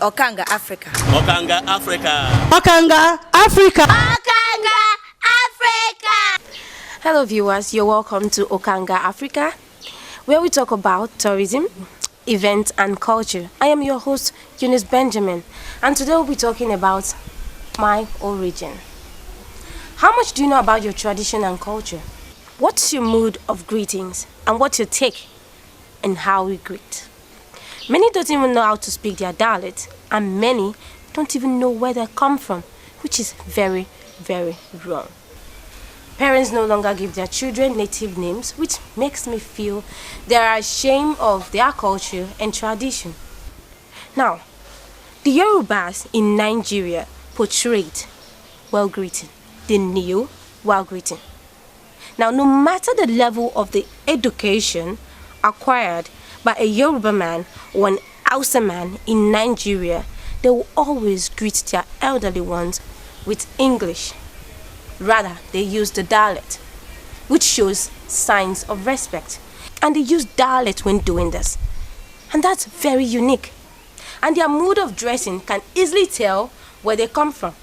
Okanga, Africa. Okanga, Africa. Okanga, Africa. Okanga, Africa. Hello viewers, you're welcome to Okanga, Africa, where we talk about tourism, events and culture. I am your host, Eunice Benjamin, and today we'll be talking about my origin. How much do you know about your tradition and culture? What's your mood of greetings and what's your take on how we greet? Many don't even know how to speak their dialect, and many don't even know where they come from, which is very, very wrong. Parents no longer give their children native names, which makes me feel they are ashamed of their culture and tradition. Now, the Yorubas in Nigeria portrayed while greeting. They knew while greeting. Now, no matter the level of the education acquired by a Yoruba man or an Hausa man in Nigeria, they will always greet their elderly ones with English. Rather, they use the dialect, which shows signs of respect. And they use dialect when doing this. And that's very unique. And their mood of dressing can easily tell where they come from.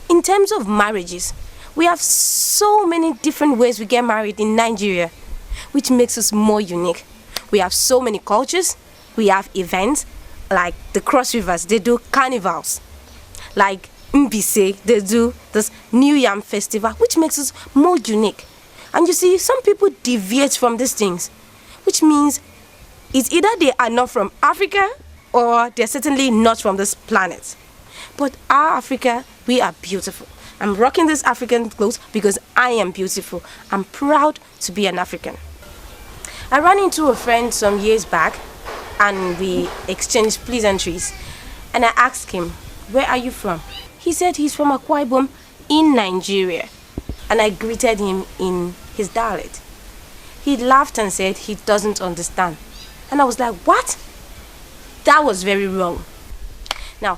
In terms of marriages, we have so many different ways we get married in Nigeria, which makes us more unique. We have so many cultures. We have events like the Cross Rivers, they do carnivals. Like Mbise, they do this New Yam festival, which makes us more unique. And you see, some people deviate from these things, which means it's either they are not from Africa or they're certainly not from this planet. But our Africa, we are beautiful. I'm rocking this African clothes because I am beautiful. I'm proud to be an African. I ran into a friend some years back and we exchanged pleasantries. And I asked him, "Where are you from?" He said he's from Akwa Ibom in Nigeria. And I greeted him in his dialect. He laughed and said he doesn't understand. And I was like, what? That was very wrong. Now,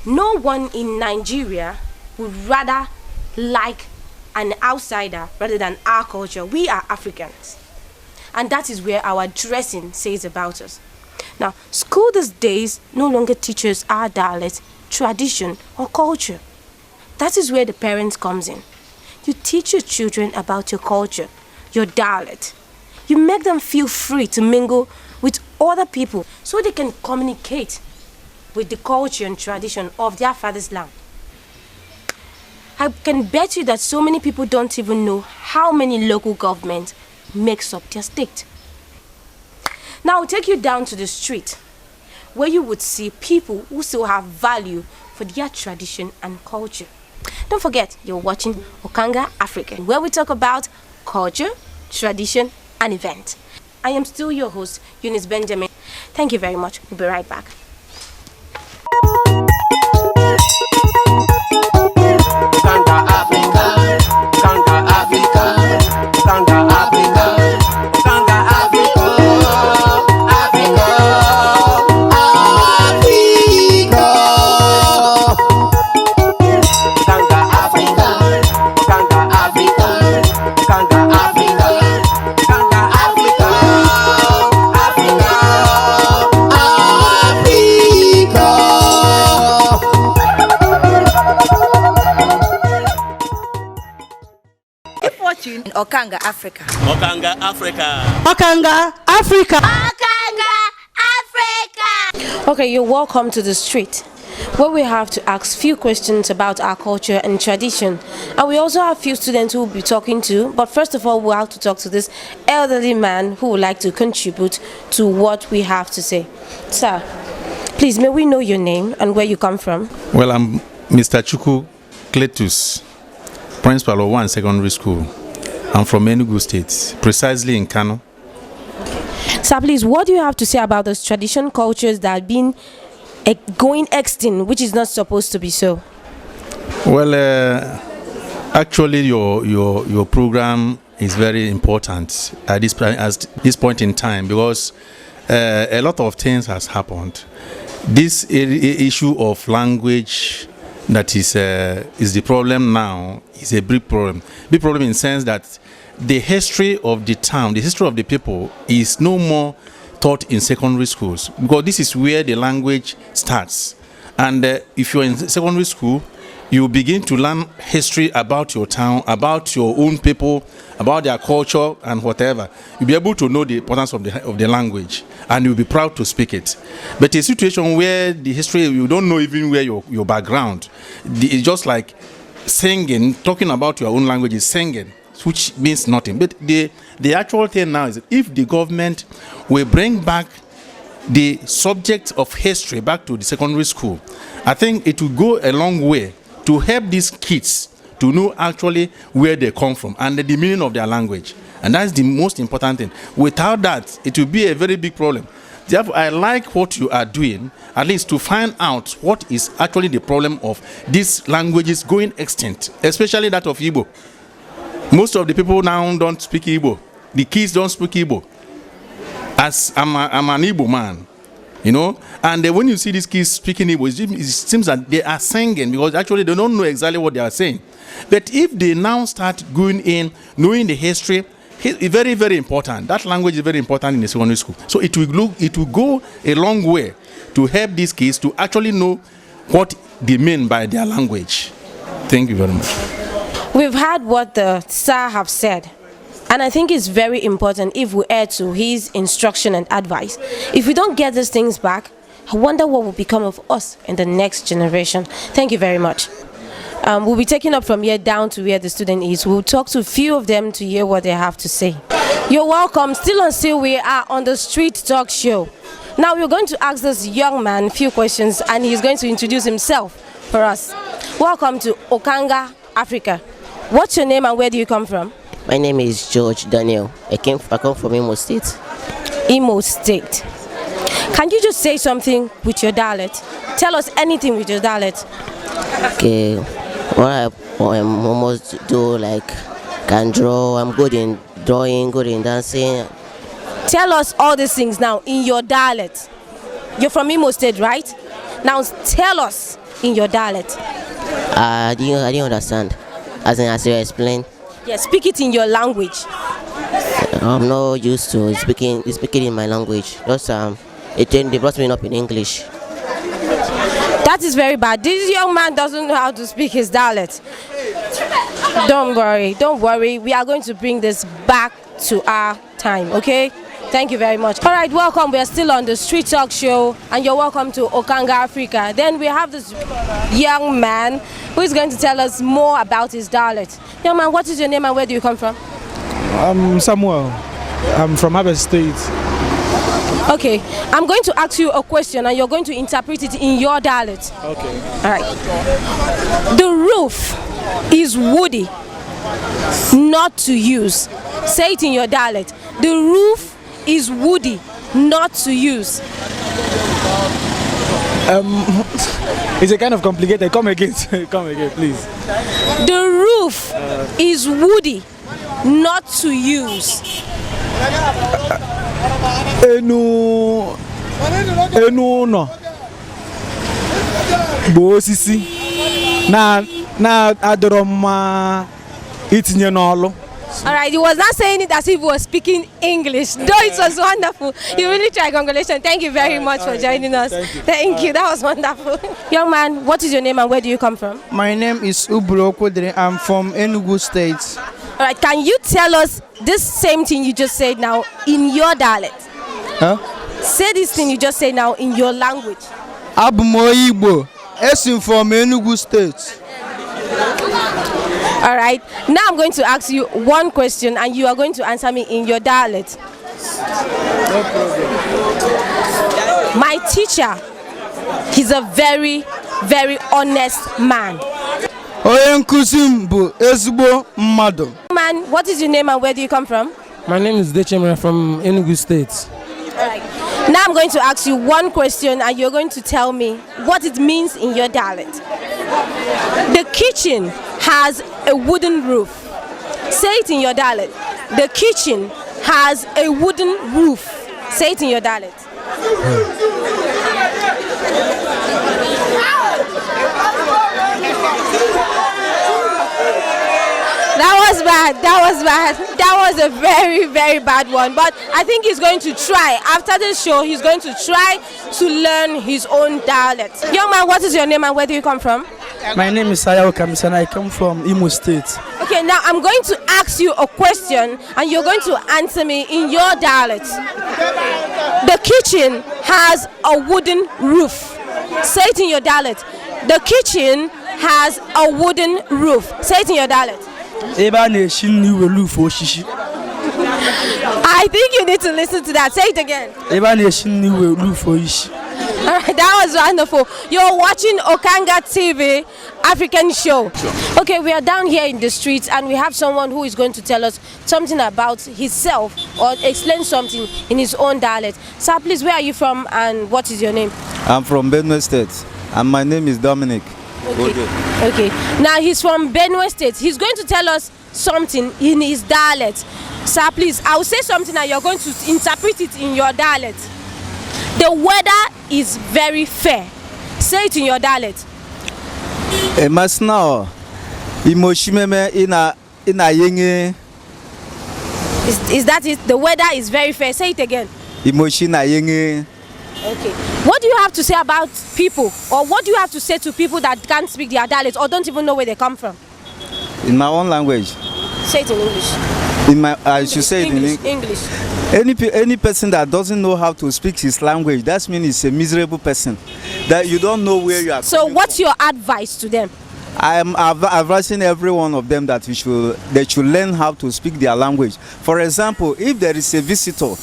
no one in Nigeria would rather like an outsider rather than our culture. We are Africans. And that is where our dressing says about us. Now, school these days no longer teaches our dialect, tradition or culture. That is where the parents comes in. You teach your children about your culture, your dialect. You make them feel free to mingle with other people so they can communicate with the culture and tradition of their father's land. I can bet you that so many people don't even know how many local governments makes up their state. Now I'll take you down to the street where you would see people who still have value for their tradition and culture. Don't forget, you're watching Okanga Africa, where we talk about culture, tradition and event. I am still your host, Eunice Benjamin. Thank you very much. We'll be right back. In Okanga, Africa. Okanga, Africa. Okanga, Africa. Okanga, Africa. Okay, you're welcome to the street, where we have to ask few questions about our culture and tradition. And we also have few students who will be talking to, but first of all, we'll have to talk to this elderly man who would like to contribute to what we have to say. Sir, please, may we know your name and where you come from? Well, I'm Mr. Chuku Cletus, principal of one secondary school. I'm from Enugu State, precisely in Kano. Sir, please, what do you have to say about those tradition cultures that have been going extinct, which is not supposed to be so? Well, actually, your program is very important at this point in time because a lot of things has happened. This issue of language that is the problem now is a big problem. Big problem in the sense that the history of the town, the history of the people is no more taught in secondary schools, because this is where the language starts. And if you're in secondary school, you begin to learn history about your town, about your own people, about their culture and whatever. You'll be able to know the importance of the language, and you'll be proud to speak it. But a situation where the history, you don't know even where your background, it's just like singing, talking about your own language is singing, which means nothing. But the actual thing now is that if the government will bring back the subject of history back to the secondary school, I think it will go a long way to help these kids to know actually where they come from and the meaning of their language. And that's the most important thing. Without that, it will be a very big problem. Therefore, I like what you are doing, at least to find out what is actually the problem of these languages going extinct, especially that of Igbo. Most of the people now don't speak Igbo. The kids don't speak Igbo. As I'm an Igbo man, you know, and when you see these kids speaking Igbo, it seems that they are singing, because actually they don't know exactly what they are saying. But if they now start going in, knowing the history, it's very, very important. That language is very important in the secondary school. So it will go a long way to help these kids to actually know what they mean by their language. Thank you very much. We've heard what the sir have said. And I think it's very important if we adhere to his instruction and advice. If we don't get these things back, I wonder what will become of us in the next generation. Thank you very much. We'll be taking up from here down to where the student is. We'll talk to a few of them to hear what they have to say. You're welcome. Still and still, we are on the Street Talk Show. Now we're going to ask this young man a few questions, and he's going to introduce himself for us. Welcome to Okanga, Africa. What's your name and where do you come from? My name is George Daniel. I come from Imo State. Imo State. Can you just say something with your dialect? Tell us anything with your dialect. Okay, what I'm almost do, like, can draw. I'm good in drawing, good in dancing. Tell us all these things now in your dialect. You're from Imo State, right? Now tell us in your dialect. I didn't understand. As you explained. Yeah, speak it in your language. I'm not used to speaking in my language. Just they brought me up in English. That is very bad. This young man doesn't know how to speak his dialect. Don't worry. We are going to bring this back to our time, okay? Thank you very much. All right, welcome. We are still on the Street Talk Show, and you're welcome to Okanga, Africa. Then we have this young man who is going to tell us more about his dialect. Young man, what is your name and where do you come from? I'm Samuel. I'm from Harvard State. Okay, I'm going to ask you a question and you're going to interpret it in your dialect. Okay. All right. The roof is woody, not to use. Say it in your dialect. The roof is woody, not to use. It's a kind of complicated. Come again, please. The roof is woody, not to use. Enu no. Bo osisi na adoroma itinye n'olu. All right, he was not saying it as if he was speaking English, though it was wonderful. You really tried. Congratulations. Thank you very much for joining us. Thank you. That was wonderful. Young man, what is your name and where do you come from? My name is Ubro Kodre. I'm from Enugu State. All right, can you tell us this same thing you just said now in your dialect? Huh? Say this thing you just said now in your language. Abumo Igbo. I'm from Enugu State. All right, now I'm going to ask you one question and you are going to answer me in your dialect. No problem. My teacher, he's a very, very honest man. Man, what is your name and where do you come from? My name is Dechemra from Enugu State. All right. Now I'm going to ask you one question and you're going to tell me what it means in your dialect. The kitchen has a wooden roof. Say it in your dialect. The kitchen has a wooden roof. Say it in your dialect. That was bad. That was bad. That was a very, very bad one. But I think he's going to try. After this show, he's going to try to learn his own dialect. Young man, what is your name and where do you come from? My name is Sayaw Kamisan. I come from Imo State. Okay, now I'm going to ask you a question and you're going to answer me in your dialect. The kitchen has a wooden roof. Say it in your dialect. The kitchen has a wooden roof. Say it in your dialect. I think you need to listen to that. Say it again. Alright, that was wonderful. You're watching Okanga TV African show. Okay, we are down here in the streets and we have someone who is going to tell us something about himself or explain something in his own dialect. Sir, please, where are you from and what is your name? I'm from Benue State and my name is Dominic. Okay. Now he's from Benue State. He's going to tell us something in his dialect. Sir, please, I will say something and you're going to interpret it in your dialect. The weather is very fair. Say it in your dialect. Is that it? The weather is very fair. Say it again. Okay. What do you have to say about people, or what do you have to say to people that can't speak their dialect or don't even know where they come from? In my own language. Say it in English. I should say English, it in English. Any person that doesn't know how to speak his language, that means he's a miserable person. That you don't know where you are. So what's your advice to them? I am advising every one of them that they should learn how to speak their language. For example, if there is a visitor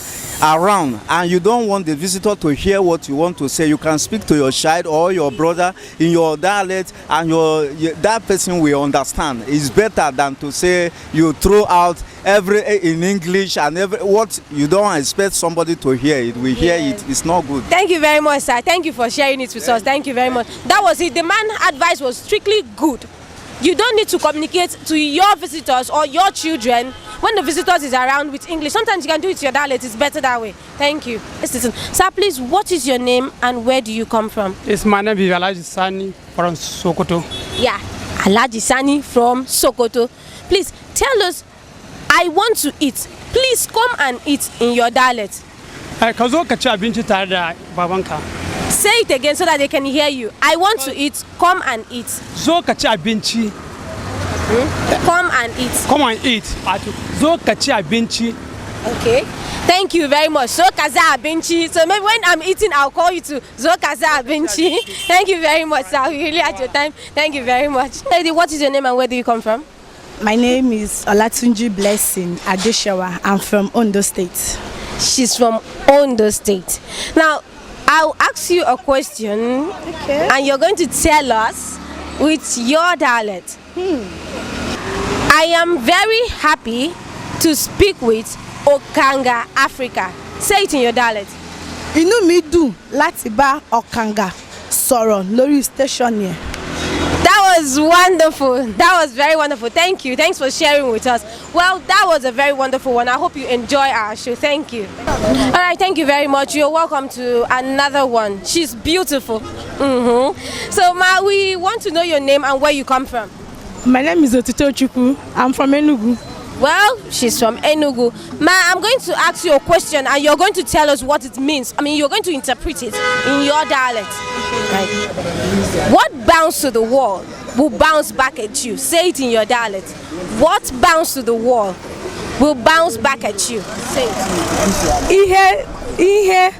around and you don't want the visitor to hear what you want to say, you can speak to your child or your brother in your dialect and that person will understand. It's better than to say you throw out in English and what you don't expect somebody to hear it. We hear it. It's not good. Thank you very much, sir. Thank you for sharing it with us. Thank you very much. That was it. The man's advice was strictly good. You don't need to communicate to your visitors or your children when the visitors is around with English. Sometimes you can do it with your dialect. It's better that way. Thank you. Listen, sir, please, what is your name and where do you come from? It's my name is Alhaji Sani from Sokoto. Yeah, Alhaji Sani from Sokoto. Please tell us, I want to eat. Please come and eat in your dialect. Say it again so that they can hear you. I want to eat. Come and eat. Zo ka ci abinci. Come and eat. Come and eat. Zo ka ci abinci. Okay. Thank you very much. Zo kaza abinci. So maybe when I'm eating, I'll call you to Zo kaza abinci. Thank you very much, sir. We really had your time. Thank you very much. Lady, what is your name and where do you come from? My name is Olatunji Blessing Adeshawa. I'm from Ondo State. She's from Ondo State. Now, I'll ask you a question, and you're going to tell us with your dialect. I am very happy to speak with Okanga Africa. Say it in your dialect. Inú mi dùn láti bá Okanga sọ̀rọ̀ lórí station yẹn. That was wonderful. That was very wonderful. Thank you. Thanks for sharing with us. Well, that was a very wonderful one. I hope you enjoy our show. Thank you. All right. Thank you very much. You're welcome to another one. She's beautiful. So, Ma, we want to know your name and where you come from. My name is Otito Chukwu. I'm from Enugu. Well, she's from Enugu. Ma, I'm going to ask you a question and you're going to tell us what it means. I mean, you're going to interpret it in your dialect. Right. What bounced to the wall will bounce back at you? Say it in your dialect. What bounced to the wall will bounce back at you? Say it. Ihe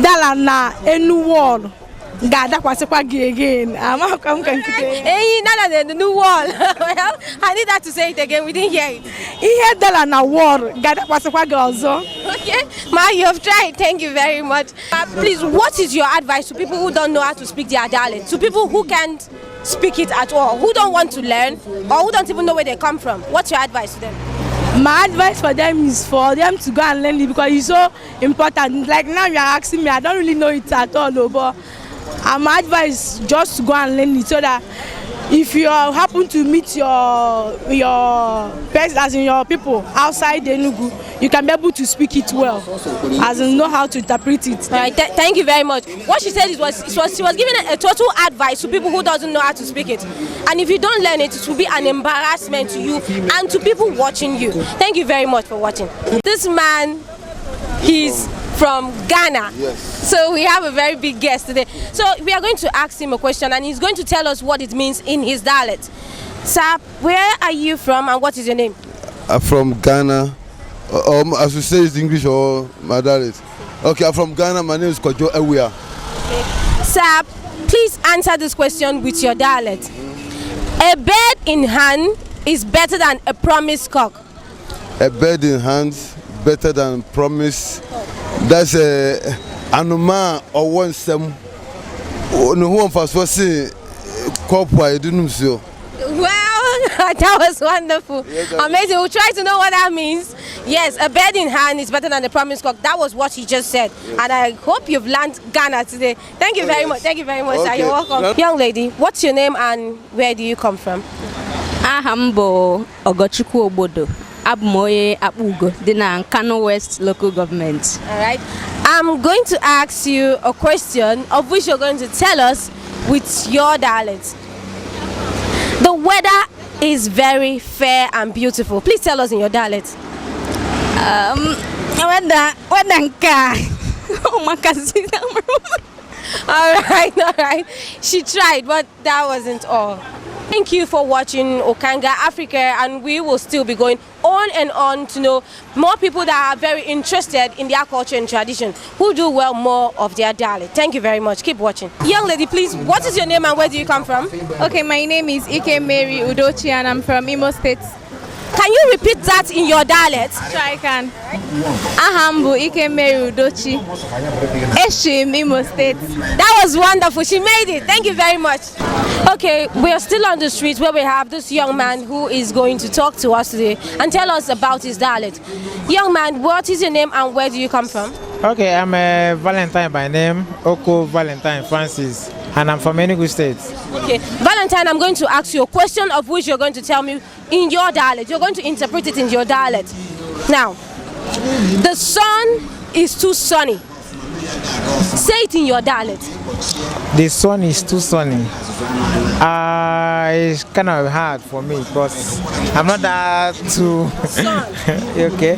dala na enu wall. Gada kwasikwa again. Hey, nala the new wall. Well, I need that to say it again. We didn't hear it. Ihe dala na wall. Gada kwasikwa gozo. Okay, Ma, you have tried. Thank you very much. Please, what is your advice to people who don't know how to speak their dialect? To people who can't speak it at all, who don't want to learn, or who don't even know where they come from? What's your advice to them? My advice for them is for them to go and learn it because it's so important. Like now you are asking me, I don't really know it at all, but my advice just to go and learn it so that if you happen to meet your person, as in your people outside Enugu, you can be able to speak it well, as in know how to interpret it. All right, thank you very much. What she said she was giving a total advice to people who doesn't know how to speak it, and if you don't learn it, it will be an embarrassment to you and to people watching you. Thank you very much for watching. This man, he's from Ghana. Yes. So we have a very big guest today. So we are going to ask him a question, and he's going to tell us what it means in his dialect. Sir, where are you from, and what is your name? I'm from Ghana. As you say, it's English or my dialect. Okay, I'm from Ghana. My name is Kojo Ewia. Okay. Sir, please answer this question with your dialect. A bird in hand is better than a promised cock. A bird in hand better than promise. That's a anoma or one sem. No one fast was saying copper. I didn't see. Well, that was wonderful. Yes, amazing. We'll try to know what that means. Yes, a bird in hand is better than a promised cock. That was what he just said. Yes. And I hope you've learned Ghana today. Thank you very much. Thank you very much, okay. Sir. You're welcome. Young lady, what's your name and where do you come from? Ahambo Ogochukwu Obodo. Abmoye Abugo, Dina Kano West local government. All right. I'm going to ask you a question of which you're going to tell us with your dialect. The weather is very fair and beautiful. Please tell us in your dialect. All right. She tried, but that wasn't all. Thank you for watching Okanga Africa, and we will still be going on and on to know more people that are very interested in their culture and tradition, who do well more of their dialect. Thank you very much. Keep watching. Young lady, please, what is your name and where do you come from? Okay, my name is Ike Mary Udochi and I'm from Imo State. Can you repeat that in your dialect? Sure, I can. Ahambu Ike Mary Udochi. Eshim, Imo State. That was wonderful. She made it. Thank you very much. Okay, we are still on the street where we have this young man who is going to talk to us today and tell us about his dialect. Young man, what is your name and where do you come from? Okay, I'm a Valentine by name, Oko Valentine Francis, and I'm from Enugu State. Okay, Valentine, I'm going to ask you a question of which you're going to tell me in your dialect. You're going to interpret it in your dialect. Now, the sun is too sunny. Say it in your dialect. The sun is too sunny. It's kind of hard for me because I'm not that too. Okay.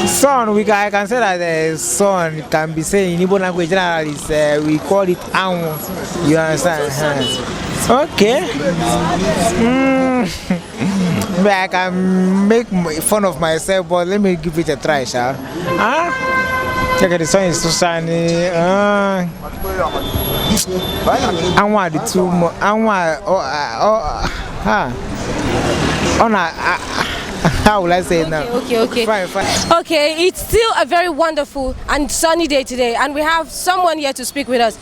Sun, I can say that the sun can be said in Igbo language generally. We call it anwu. You understand? Okay. I can make fun of myself, but let me give it a try, shall okay, the sun is too sunny. I want the two more. I want. How will I say it now? Okay. Fine. Okay, it's still a very wonderful and sunny day today, and we have someone here to speak with us.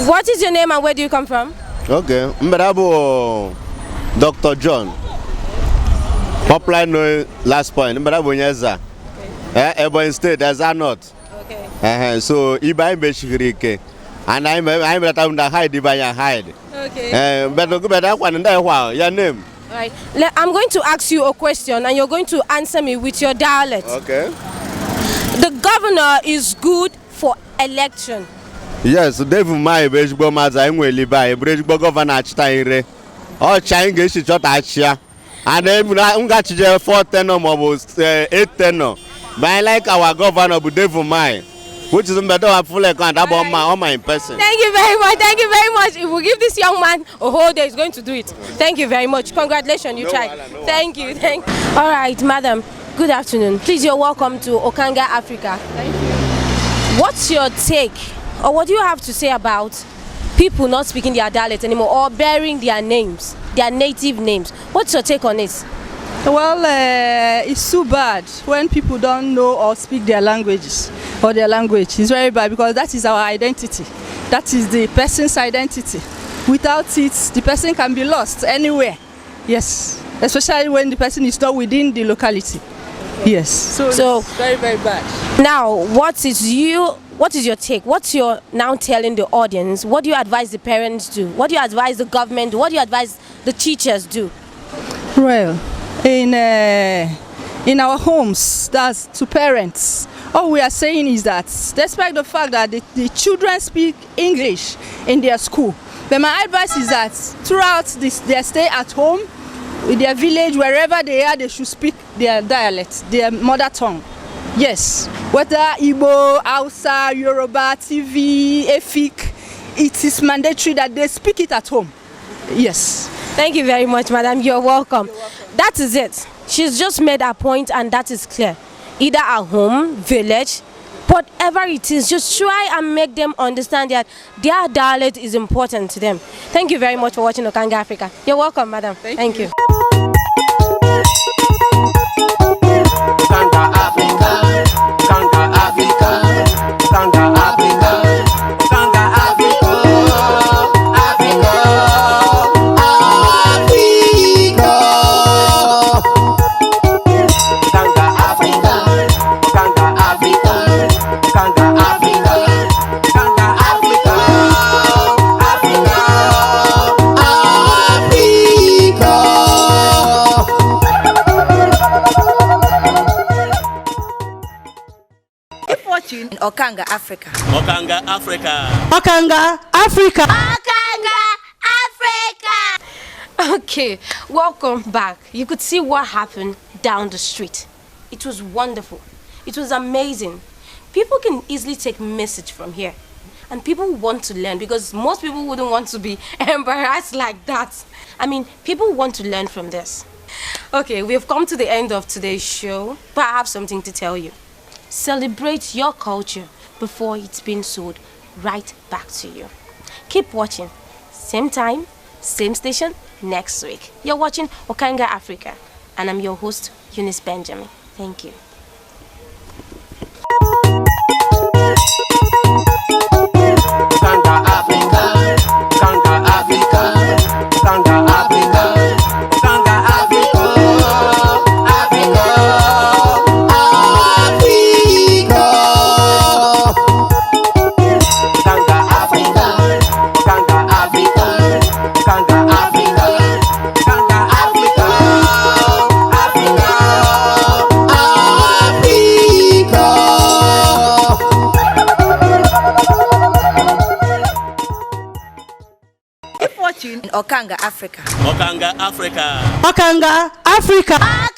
What is your name and where do you come from? Okay, Mberabo Dr. John. Popular no last point. Mberabo Nyeza. Ebonyi State, as are not. Okay. So Iba Beshirike. And I'm that I'm the hide Iba hide. Okay. But that one and that while your name. All right. I'm going to ask you a question and you're going to answer me with your dialect. Okay. The governor is good for election. Yes, David my Brejbo Maza Liba, Brejbo Governor Chitaire. All China shot Achia. And then Ungachi 4 tenor almost 8 tenor. But I like our governor, David Mai. Which is better at full account about my person. Thank you very much. Thank you very much. If we give this young man a whole day, he's going to do it. Thank you very much. Congratulations, you tried. Thank you. All right, madam. Good afternoon. Please, you're welcome to Okanga Africa. Thank you. What's your take, or what do you have to say about people not speaking their dialect anymore or bearing their names, their native names? What's your take on it? Well, it's too bad when people don't know or speak their languages or their language. It's very bad because that is our identity. That is the person's identity. Without it, the person can be lost anywhere. Yes, especially when the person is not within the locality. Yes. So it's very, very bad. Now, what is your take? What's your now telling the audience? What do you advise the parents do? What do you advise the government do? What do you advise the teachers do? Well, in our homes, that's to parents. All we are saying is that, despite the fact that the children speak English in their school, but my advice is that throughout their stay at home, in their village, wherever they are, they should speak their dialect, their mother tongue. Yes, whether Igbo, Hausa, Yoruba, TV, Efik, it is mandatory that they speak it at home. Yes. Thank you very much, madam. You're welcome. That is it. She's just made her point, and that is clear. Either at home, village, whatever it is, just try and make them understand that their dialect is important to them. Thank you very much for watching Okanga Africa. You're welcome, madam. Thank you. In Okanga Africa. Okanga Africa. Okanga Africa. Okanga Africa. Okay, welcome back. You could see what happened down the street. It was wonderful. It was amazing. People can easily take message from here. And people want to learn, because most people wouldn't want to be embarrassed like that. I mean, people want to learn from this. Okay, we have come to the end of today's show, but I have something to tell you. Celebrate your culture before it's been sold right back to you. Keep watching. Same time, same station, next week. You're watching Okanga Africa, and I'm your host, Eunice Benjamin. Thank you. In Okanga Africa. Okanga Africa. Okanga Africa.